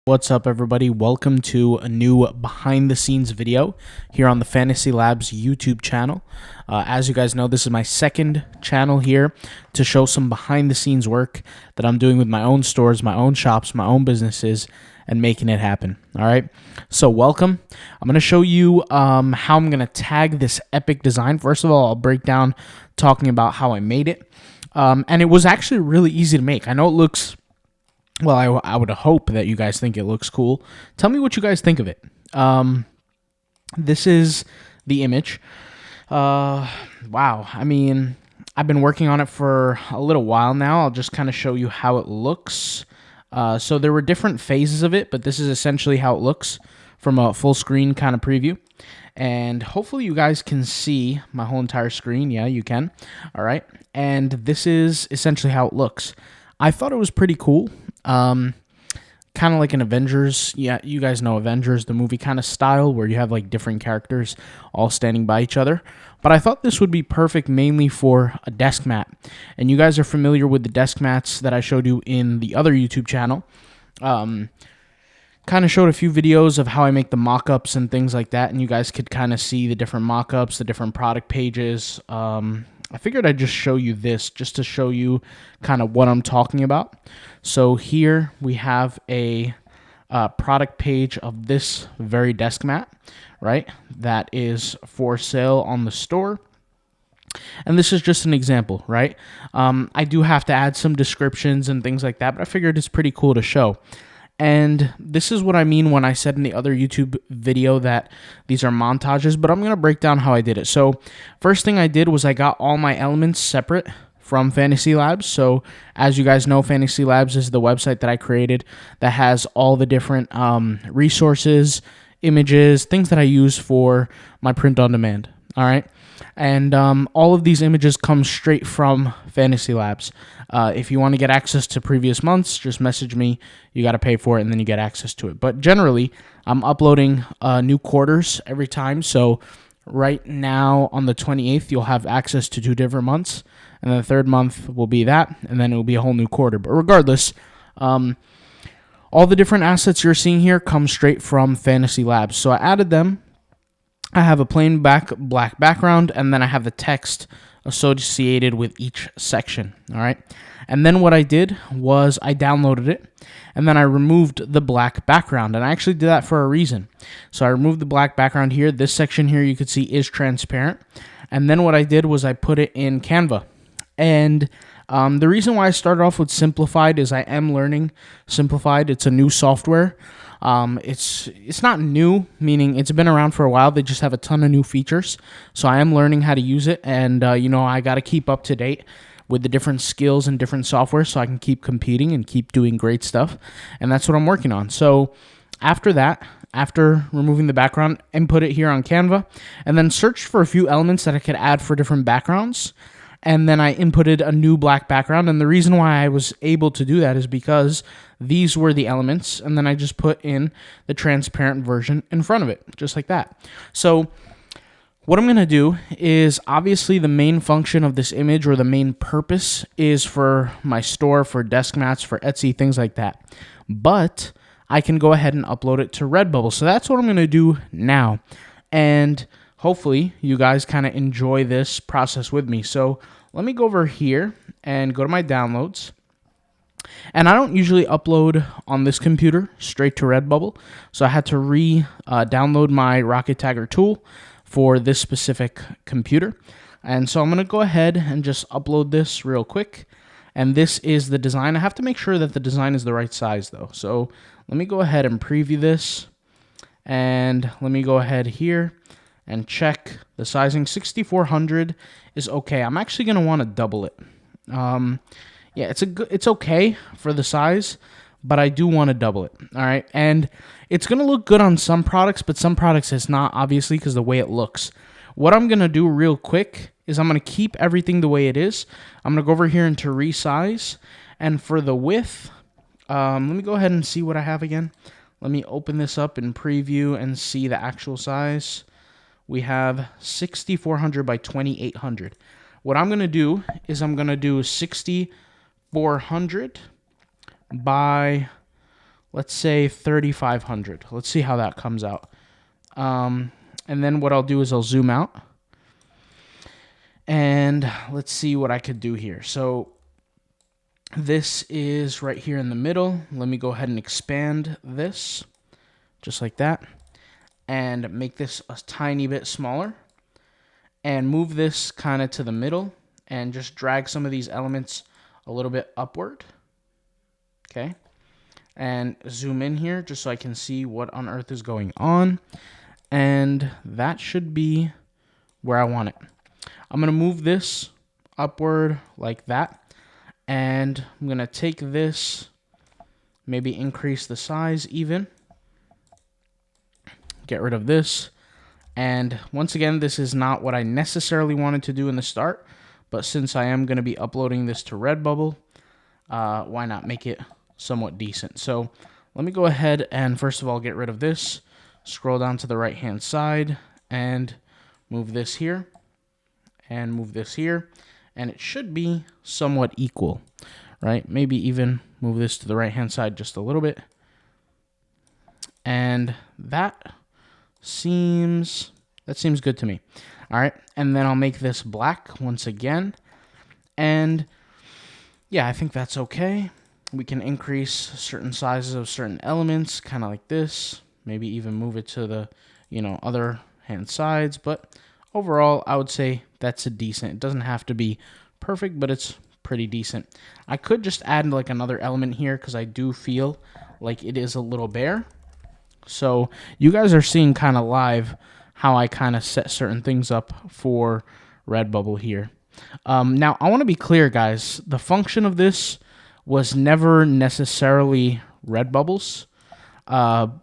What's up, everybody? Welcome to a new behind the scenes video here on the Fantasy Labs YouTube channel. As you guys know, this is my second channel here to show some behind the scenes work that I'm doing with my own stores, my own shops, my own businesses, and making it happen. All right, so welcome. I'm going to show you how I'm going to tag this epic design. First of all, I'll break down talking about how I made it. And it was actually really easy to make. I know it looks... Well, I would hope that you guys think it looks cool. Tell me what you guys think of it. This is the image. Wow. I mean, I've been working on it for a little while now. I'll just kind of show you how it looks. So there were different phases of it, but this is essentially how it looks from a full screen kind of preview. And hopefully you guys can see my whole entire screen. Yeah, you can. All right. And this is essentially how it looks. I thought it was pretty cool. Kind of like an Avengers, yeah, you guys know Avengers, the movie kind of style where you have like different characters all standing by each other. But I thought this would be perfect mainly for a desk mat. And you guys are familiar with the desk mats that I showed you in the other YouTube channel. Kind of showed a few videos of how I make the mock-ups and things like that, and you guys could kind of see the different mock-ups, the different product pages. I figured I'd just show you this just to show you kind of what I'm talking about. So here we have a product page of this very desk mat, right? That is for sale on the store. And this is just an example, right? I do have to add some descriptions and things like that, but I figured it's pretty cool to show. And this is what I mean when I said in the other YouTube video that these are montages, but I'm going to break down how I did it. So first thing I did was I got all my elements separate from Fantasy Labs. So as you guys know, Fantasy Labs is the website that I created that has all the different resources, images, things that I use for my print on demand. All right. And all of these images come straight from Fantasy Labs. If you want to get access to previous months, just message me. You got to pay for it, and then you get access to it. But generally, I'm uploading new quarters every time. So right now on the 28th, you'll have access to 2 different months. And then the third month will be that, and then it will be a whole new quarter. But regardless, all the different assets you're seeing here come straight from Fantasy Labs. So I added them. I have a plain black background, and then I have the text associated with each section, all right? And then what I did was I downloaded it, and then I removed the black background, and I actually did that for a reason. So I removed the black background here. This section here you could see is transparent, and then what I did was I put it in Canva. And the reason why I started off with Simplified is I am learning Simplified. It's a new software. It's not new, meaning it's been around for a while. They just have a ton of new features. So I am learning how to use it, and I got to keep up to date with the different skills and different software so I can keep competing and keep doing great stuff. And that's what I'm working on. So after that, after removing the background, input it here on Canva, and then searched for a few elements that I could add for different backgrounds. And then I inputted a new black background. And the reason why I was able to do that is because these were the elements. And then I just put in the transparent version in front of it, just like that. So what I'm going to do is, obviously the main function of this image, or the main purpose, is for my store, for desk mats, for Etsy, things like that. But I can go ahead and upload it to Redbubble. So that's what I'm going to do now. And hopefully you guys kind of enjoy this process with me. So let me go over here and go to my downloads. And I don't usually upload on this computer straight to Redbubble. So I had to download my Rocket Tagger tool for this specific computer. And so I'm going to go ahead and just upload this real quick. And this is the design. I have to make sure that the design is the right size though. So let me go ahead and preview this. And let me go ahead here and check the sizing. 6400 is okay. I'm actually going to want to double it. Yeah, it's okay for the size, but I do want to double it. All right, and it's going to look good on some products, but some products it's not, obviously, because the way it looks. What I'm going to do real quick is I'm going to keep everything the way it is. I'm going to go over here into resize, and for the width, let me go ahead and see what I have again. Let me open this up in preview and see the actual size. We have 6400 by 2800. What I'm going to do is I'm going to do 6400 by let's say 3,500. Let's see how that comes out. And then what I'll do is I'll zoom out. And let's see what I could do here. So this is right here in the middle. Let me go ahead and expand this just like that and make this a tiny bit smaller and move this kind of to the middle and just drag some of these elements a little bit upward. Okay. And zoom in here just so I can see what on earth is going on. And that should be where I want it. I'm going to move this upward like that. And I'm going to take this, maybe increase the size even. Get rid of this. And once again, this is not what I necessarily wanted to do in the start. But since I am going to be uploading this to Redbubble, why not make it somewhat decent? So let me go ahead and first of all get rid of this. Scroll down to the right-hand side and move this here. And move this here. And it should be somewhat equal, right? Maybe even move this to the right-hand side just a little bit. And that seems good to me. All right, and then I'll make this black once again. And yeah, I think that's okay. We can increase certain sizes of certain elements, kind of like this. Maybe even move it to the, other hand sides. But overall, I would say that's a decent. It doesn't have to be perfect, but it's pretty decent. I could just add like another element here because I do feel like it is a little bare. So you guys are seeing kind of live how I kind of set certain things up for Redbubble here. Now, I want to be clear, guys. The function of this was never necessarily Redbubble's.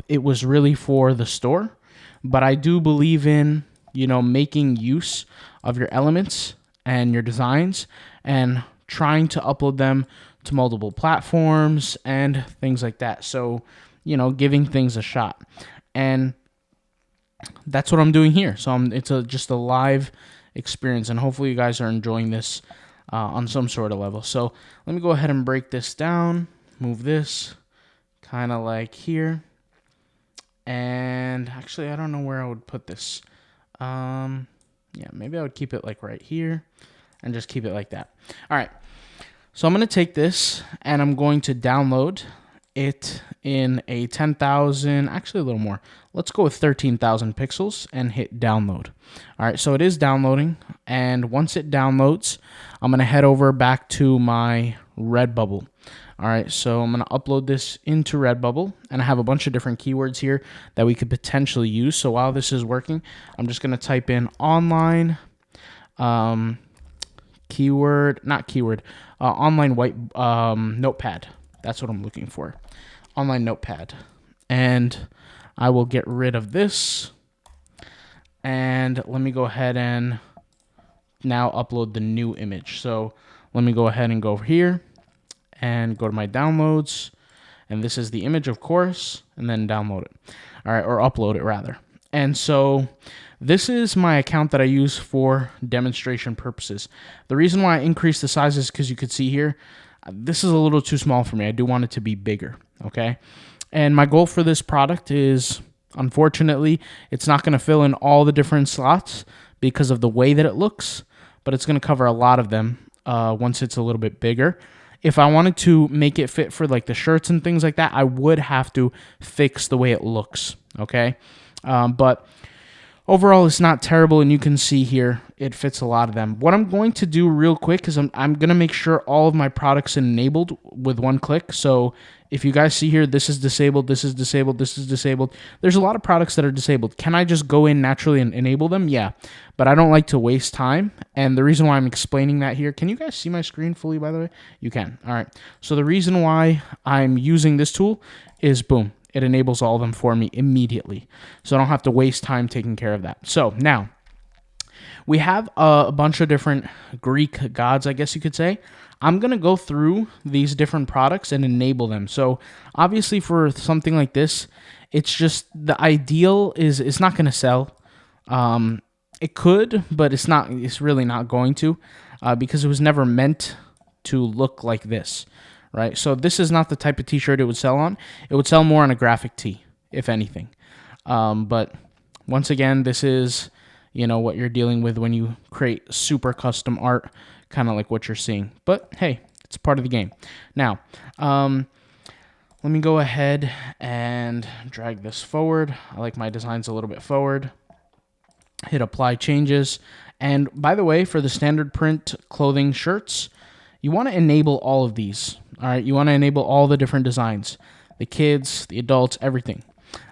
It was really for the store. But I do believe in, making use of your elements and your designs and trying to upload them to multiple platforms and things like that. So, giving things a shot. And that's what I'm doing here. So it's just a live experience, and hopefully you guys are enjoying this on some sort of level. So let me go ahead and break this down, move this kind of like here. And actually, I don't know where I would put this. Yeah, maybe I would keep it like right here and just keep it like that. All right. So I'm going to take this and I'm going to download it in a 10,000, actually a little more. Let's go with 13,000 pixels and hit download. All right, so it is downloading. And once it downloads, I'm going to head over back to my Redbubble. All right, so I'm going to upload this into Redbubble, and I have a bunch of different keywords here that we could potentially use. So while this is working, I'm just going to type in online online white notepad. That's what I'm looking for. Online notepad. And I will get rid of this. And let me go ahead and now upload the new image. So let me go ahead and go over here and go to my downloads. And this is the image, of course, and then download it. All right, or upload it rather. And so this is my account that I use for demonstration purposes. The reason why I increased the size is because you could see here, this is a little too small for me. I do want it to be bigger, okay? And my goal for this product is, unfortunately, it's not going to fill in all the different slots because of the way that it looks, but it's going to cover a lot of them once it's a little bit bigger. If I wanted to make it fit for like the shirts and things like that, I would have to fix the way it looks, okay? But overall, it's not terrible, and you can see here it fits a lot of them. What I'm going to do real quick is I'm going to make sure all of my products are enabled with one click. So if you guys see here, this is disabled, this is disabled, this is disabled. There's a lot of products that are disabled. Can I just go in naturally and enable them? Yeah, but I don't like to waste time. And the reason why I'm explaining that here, can you guys see my screen fully, by the way? You can. All right. So the reason why I'm using this tool is, boom, it enables all of them for me immediately. So I don't have to waste time taking care of that. So now we have a bunch of different Greek gods, I guess you could say. I'm going to go through these different products and enable them. So obviously for something like this, it's just the ideal is it's not going to sell. It could, but it's not. It's really not going to because it was never meant to look like this, right? So this is not the type of t-shirt it would sell on. It would sell more on a graphic tee, if anything. But once again, this is, you know, what you're dealing with when you create super custom art, kind of like what you're seeing. But hey, it's part of the game. Now, let me go ahead and drag this forward. I like my designs a little bit forward. Hit apply changes. And by the way, for the standard print clothing shirts, you want to enable all of these. All right, you want to enable all the different designs, the kids, the adults, everything.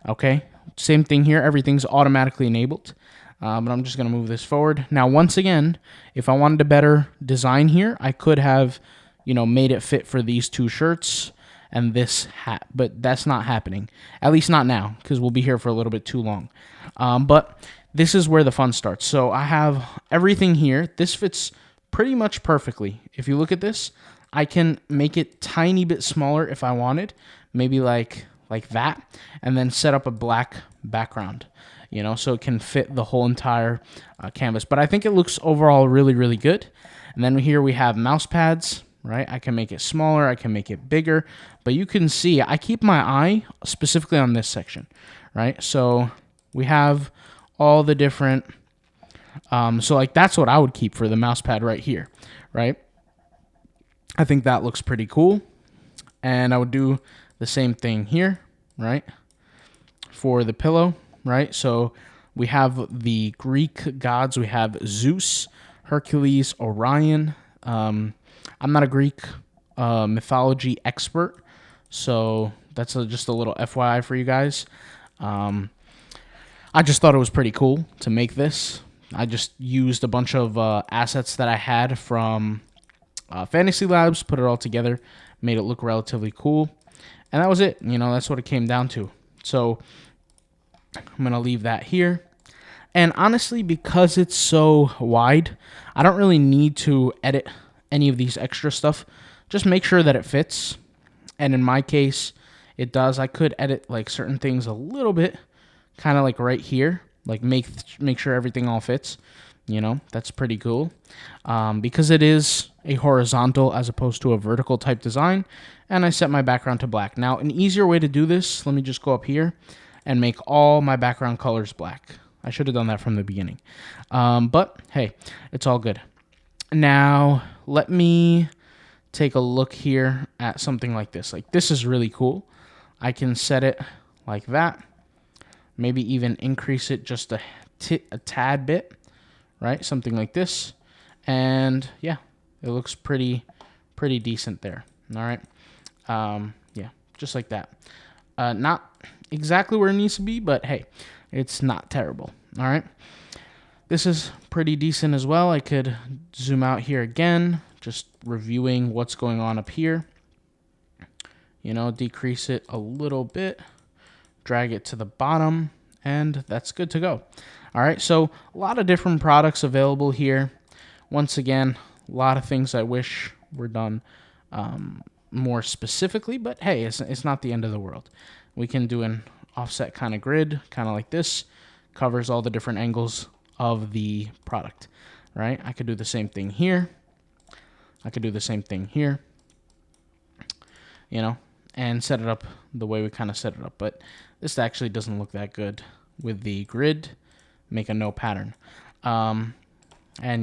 Okay, same thing here. Everything's automatically enabled. But I'm just going to move this forward. Now, once again, if I wanted a better design here, I could have, you know, made it fit for these two shirts and this hat, but that's not happening. At least not now, because we'll be here for a little bit too long. But this is where the fun starts. So I have everything here. This fits pretty much perfectly. If you look at this, I can make it tiny bit smaller if I wanted, maybe like that, and then set up a black background, you know, so it can fit the whole entire canvas. But I think it looks overall really, really good. And then here we have mouse pads, right? I can make it smaller, I can make it bigger, but you can see I keep my eye specifically on this section, right? So we have all the different, so like that's what I would keep for the mouse pad right here, right? I think that looks pretty cool. And I would do the same thing here, right? For the pillow, right? So we have the Greek gods. We have Zeus, Hercules, Orion. I'm not a Greek mythology expert, so that's just a little FYI for you guys. I just thought it was pretty cool to make this. I just used a bunch of assets that I had from Fantasy Labs, put it all together, made it look relatively cool, and that was it. You know, that's what it came down to. So I'm going to leave that here. And honestly, because it's so wide, I don't really need to edit any of these extra stuff. Just make sure that it fits. And in my case, it does. I could edit like certain things a little bit, kind of like right here, like make sure everything all fits. You know, that's pretty cool. Because it is a horizontal as opposed to a vertical type design. And I set my background to black. Now, an easier way to do this, let me just go up here and make all my background colors black. I should have done that from the beginning. But hey, it's all good. Now, let me take a look here at something like this. Like, this is really cool. I can set it like that. Maybe even increase it just a tad bit, right? Something like this. And yeah, it looks pretty decent there. All right. Yeah, just like that. Not exactly where it needs to be, but hey, it's not terrible. All right. This is pretty decent as well. I could zoom out here again, just reviewing what's going on up here. You know, decrease it a little bit, drag it to the bottom, and that's good to go. All right, so a lot of different products available here. Once again, a lot of things I wish were done more specifically, but hey, it's not the end of the world. We can do an offset kind of grid, kind of like this, covers all the different angles of the product, right? I could do the same thing here. I could do the same thing here, you know, and set it up the way we kind of set it up. But this actually doesn't look that good with the grid. Make a no pattern. And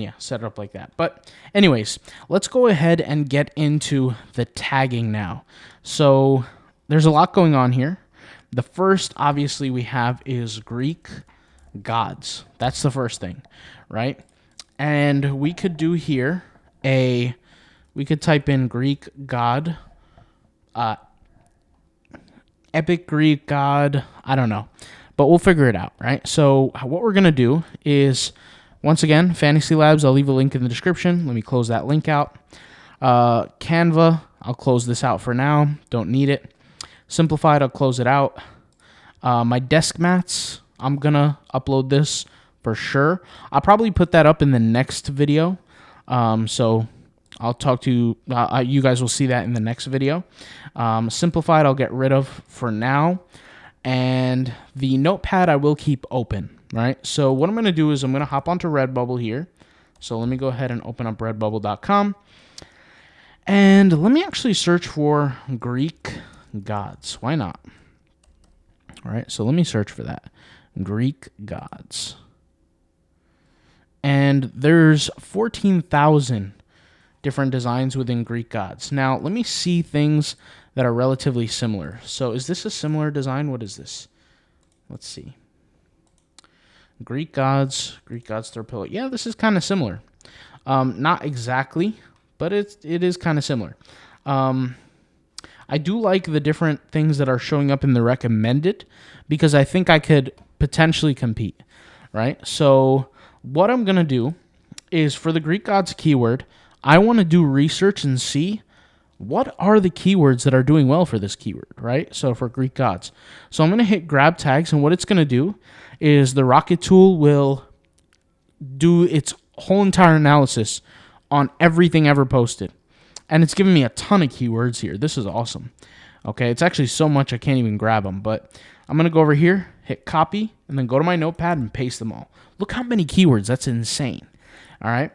yeah, set it up like that. But anyways, let's go ahead and get into the tagging now. So there's a lot going on here. The first, obviously, we have is Greek gods. That's the first thing, right? And we could do here we could type in Greek god, epic Greek god, I don't know, but we'll figure it out, right? So what we're going to do is, once again, Fantasy Labs, I'll leave a link in the description. Let me close that link out. Canva, I'll close this out for now. Don't need it. Simplified, I'll close it out. My desk mats, I'm going to upload this for sure. I'll probably put that up in the next video. So I'll talk to you. You guys will see that in the next video. Simplified, I'll get rid of for now. And the notepad, I will keep open, right? So what I'm going to do is I'm going to hop onto Redbubble here. So let me go ahead and open up redbubble.com. And let me actually search for Greek gods. Why not? All right, so let me search for that. Greek gods. And there's 14,000 different designs within Greek gods. Now, let me see things that are relatively similar. So is this a similar design? What is this? Let's see. Greek gods throw pillow. Yeah, this is kind of similar. Not exactly, but it is kind of similar. I do like the different things that are showing up in the recommended because I think I could potentially compete, right? So what I'm going to do is for the Greek gods keyword, I want to do research and see what are the keywords that are doing well for this keyword, right? So for Greek gods. So I'm going to hit grab tags, and what it's going to do is the Rocket tool will do its whole entire analysis on everything ever posted. And it's giving me a ton of keywords here. This is awesome. Okay, it's actually so much I can't even grab them. But I'm going to go over here, hit copy, and then go to my notepad and paste them all. Look how many keywords. That's insane. All right.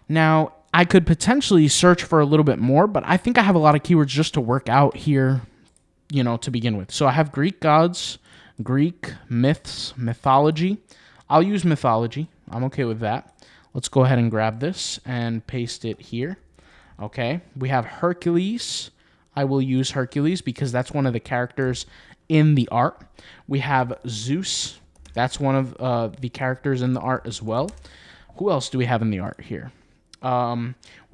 Now, I could potentially search for a little bit more, but I think I have a lot of keywords just to work out here, to begin with. So I have Greek gods, Greek myths, mythology. I'll use mythology. I'm okay with that. Let's go ahead and grab this and paste it here. Okay. We have Hercules. I will use Hercules because that's one of the characters in the art. We have Zeus. That's one of the characters in the art as well. Who else do we have in the art here? We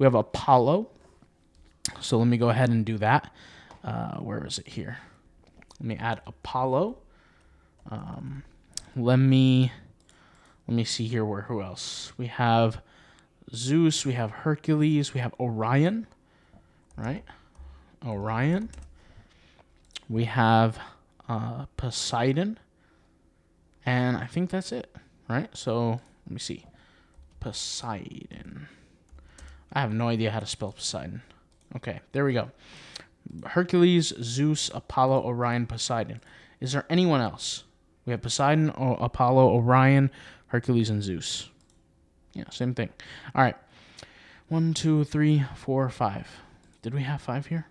have Apollo. So let me go ahead and do that. Where is it here? Let me add Apollo. Let me see here who else. We have Zeus, we have Hercules, we have Orion, right? Orion. We have Poseidon. And I think that's it, right? So let me see. Poseidon. I have no idea how to spell Poseidon. Okay, there we go. Hercules, Zeus, Apollo, Orion, Poseidon. Is there anyone else? We have Poseidon, Apollo, Orion, Hercules, and Zeus. Yeah, same thing. All right. 1, 2, 3, 4, 5. Did we have 5 here?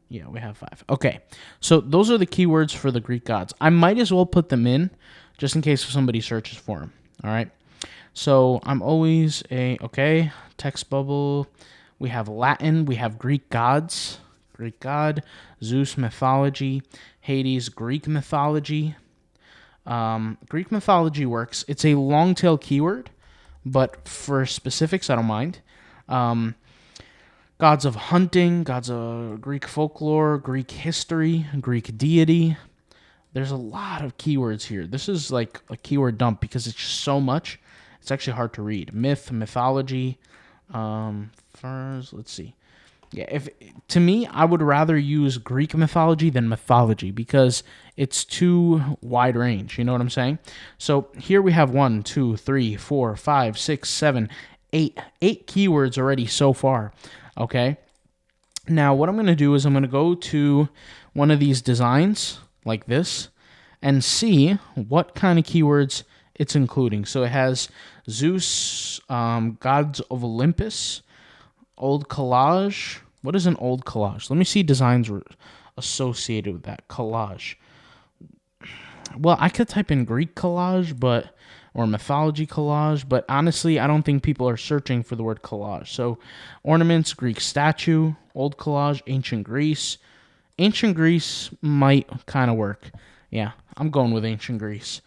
Yeah, we have 5. Okay, so those are the keywords for the Greek gods. I might as well put them in just in case somebody searches for them. All right. So I'm always okay, text bubble. We have Latin. We have Greek gods. Greek god. Zeus mythology. Hades, Greek mythology. Greek mythology works. It's a long tail keyword, but for specifics, I don't mind. Gods of hunting, gods of Greek folklore, Greek history, Greek deity. There's a lot of keywords here. This is like a keyword dump because it's just so much. It's actually hard to read. Myth, mythology. First, let's see. Yeah, to me, I would rather use Greek mythology than mythology because it's too wide range. You know what I'm saying? So here we have 1, 2, 3, 4, 5, 6, 7, 8. 8 keywords already so far. Okay. Now what I'm going to do is I'm going to go to one of these designs like this and see what kind of keywords it's including. So it has Zeus, gods of Olympus, old collage. What is an old collage? Let me see designs associated with that. Collage. Well, I could type in Greek collage, or mythology collage, but honestly, I don't think people are searching for the word collage. So ornaments, Greek statue, old collage, ancient Greece. Ancient Greece might kind of work. Yeah, I'm going with ancient Greece.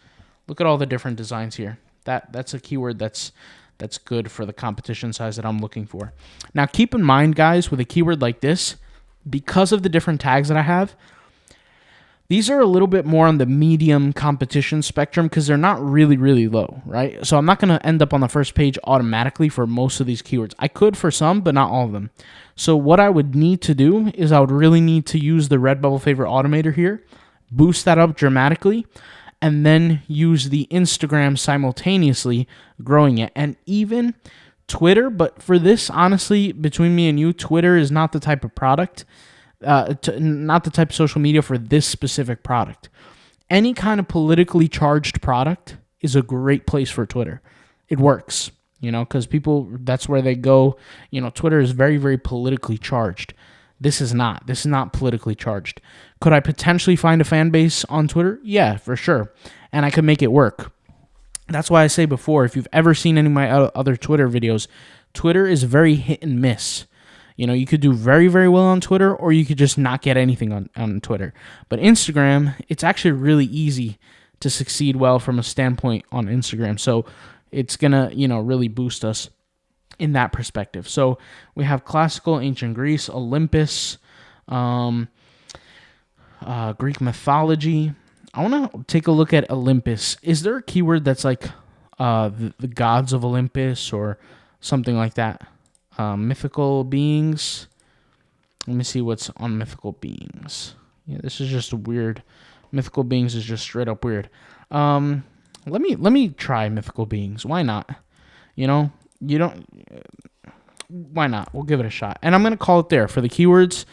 Look at all the different designs here. That's a keyword that's good for the competition size that I'm looking for. Now, keep in mind, guys, with a keyword like this, because of the different tags that I have, these are a little bit more on the medium competition spectrum because they're not really, really low, right? So I'm not going to end up on the first page automatically for most of these keywords. I could for some, but not all of them. So what I would need to do is I would really need to use the Redbubble favorite automator here, boost that up dramatically, and then use the Instagram simultaneously, growing it. And even Twitter, but for this, honestly, between me and you, Twitter is not the type of product, not the type of social media for this specific product. Any kind of politically charged product is a great place for Twitter. It works. because people, that's where they go. Twitter is very, very politically charged. This is not. This is not politically charged. Could I potentially find a fan base on Twitter? Yeah, for sure. And I could make it work. That's why I say before, if you've ever seen any of my other Twitter videos, Twitter is very hit and miss. You could do very, very well on Twitter, or you could just not get anything on Twitter. But Instagram, it's actually really easy to succeed well from a standpoint on Instagram. So it's going to, really boost us in that perspective. So we have classical, ancient Greece, Olympus, Greek mythology. I want to take a look at Olympus. Is there a keyword that's like the gods of Olympus or something like that? Mythical beings. Let me see what's on mythical beings. Yeah, this is just weird. Mythical beings is just straight up weird. Let me try mythical beings. Why not? Why not? We'll give it a shot. And I'm gonna call it there for the keywords.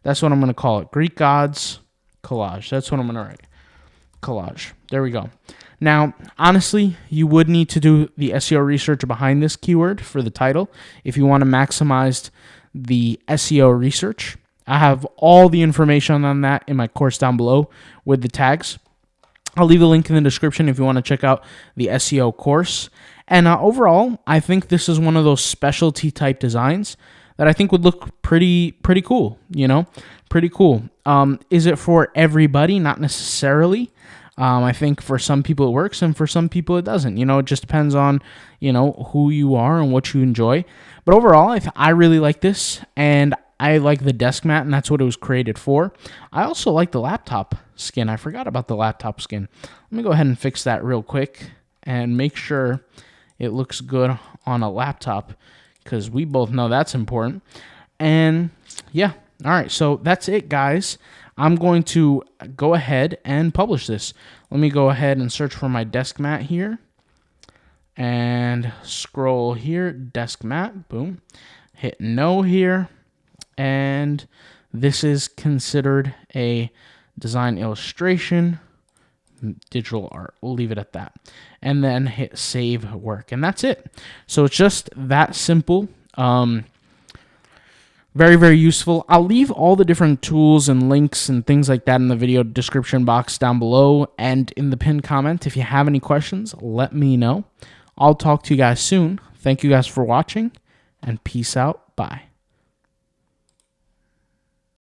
That's what I'm gonna call it. Greek gods collage. That's what I'm gonna write. Collage. There we go. Now, honestly, you would need to do the SEO research behind this keyword for the title if you want to maximize the SEO research. I have all the information on that in my course down below with the tags. I'll leave a link in the description if you want to check out the SEO course. And overall, I think this is one of those specialty type designs that I think would look pretty cool, pretty cool. Is it for everybody? Not necessarily. I think for some people it works and for some people it doesn't. It just depends on, who you are and what you enjoy. But overall, I really like this, and I like the desk mat, and that's what it was created for. I also like the laptop skin. I forgot about the laptop skin. Let me go ahead and fix that real quick and make sure it looks good on a laptop, because we both know that's important. And yeah, all right, so that's it, guys. I'm going to go ahead and publish this. Let me go ahead and search for my desk mat here and scroll here, desk mat, boom, hit no here. And this is considered a design illustration, digital art. We'll leave it at that. And then hit save work. And that's it. So it's just that simple. Very, very useful. I'll leave all the different tools and links and things like that in the video description box down below and in the pinned comment. If you have any questions, let me know. I'll talk to you guys soon. Thank you guys for watching, and peace out. Bye.